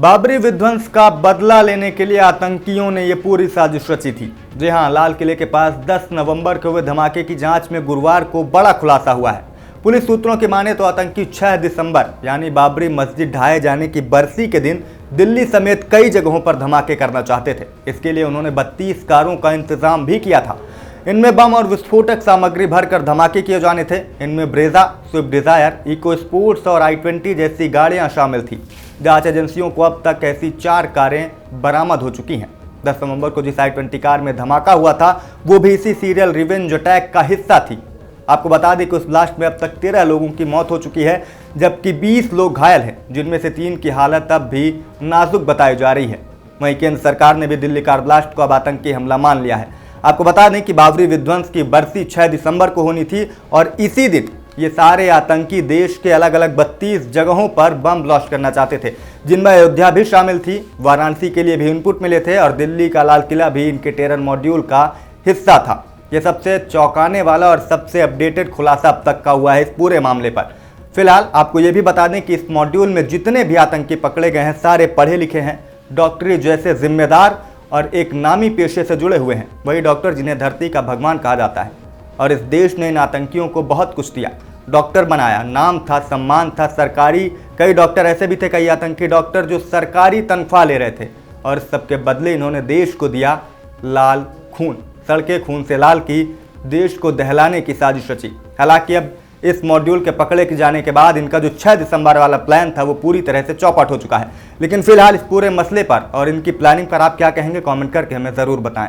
बाबरी विध्वंस का बदला लेने के लिए आतंकियों ने ये पूरी साजिश रची थी। जी हां, लाल किले के पास 10 नवंबर को हुए धमाके की जांच में गुरुवार को बड़ा खुलासा हुआ है। पुलिस सूत्रों की माने तो आतंकी 6 दिसंबर यानी बाबरी मस्जिद ढहाए जाने की बरसी के दिन दिल्ली समेत कई जगहों पर धमाके करना चाहते थे। इसके लिए उन्होंने 32 कारों का इंतजाम भी किया था। इनमें बम और विस्फोटक सामग्री भरकर धमाके किए जाने थे। इनमें Brezza, Swift Dzire, Eco Sports और i20 जैसी गाड़ियां शामिल थी। जांच एजेंसियों को अब तक ऐसी 4 कारें बरामद हो चुकी हैं। 10 नवंबर को जिस i20 कार में धमाका हुआ था वो भी इसी सीरियल रिवेंज अटैक का हिस्सा थी। आपको बता दें कि उस ब्लास्ट में अब तक 13 लोगों की मौत हो चुकी है, जबकि 20 लोग घायल हैं, जिनमें से 3 की हालत अब भी नाजुक बताई जा रही है। वहीं केंद्र सरकार ने भी दिल्ली कार ब्लास्ट को अब आतंकी हमला मान लिया है। आपको बता दें कि बाबरी विध्वंस की बरसी 6 दिसंबर को होनी थी और इसी दिन ये सारे आतंकी देश के अलग अलग 32 जगहों पर बम ब्लास्ट करना चाहते थे, जिनमें अयोध्या भी शामिल थी। वाराणसी के लिए भी इनपुट मिले थे और दिल्ली का लाल किला भी इनके टेरर मॉड्यूल का हिस्सा था। यह सबसे चौंकाने वाला और सबसे अपडेटेड खुलासा अब तक का हुआ है इस पूरे मामले पर। फिलहाल आपको यह भी बता दें कि इस मॉड्यूल में जितने भी आतंकी पकड़े गए हैं सारे पढ़े लिखे हैं, डॉक्टरी जैसे जिम्मेदार और एक नामी पेशे से जुड़े हुए हैं। वही डॉक्टर जिन्हें धरती का भगवान कहा जाता है। और इस देश ने इन आतंकियों को बहुत कुछ दिया, डॉक्टर बनाया, नाम था, सम्मान था, सरकारी। कई डॉक्टर ऐसे भी थे, कई आतंकी डॉक्टर जो सरकारी तनख्वाह ले रहे थे और सबके बदले इन्होंने देश को दिया लाल खून। सड़कें खून से लाल की, देश को दहलाने की साजिश रची। हालांकि अब इस मॉड्यूल के पकड़े जाने के बाद इनका जो 6 दिसंबर वाला प्लान था वो पूरी तरह से चौपट हो चुका है। लेकिन फिलहाल इस पूरे मसले पर और इनकी प्लानिंग पर आप क्या कहेंगे, कमेंट करके हमें ज़रूर बताएं।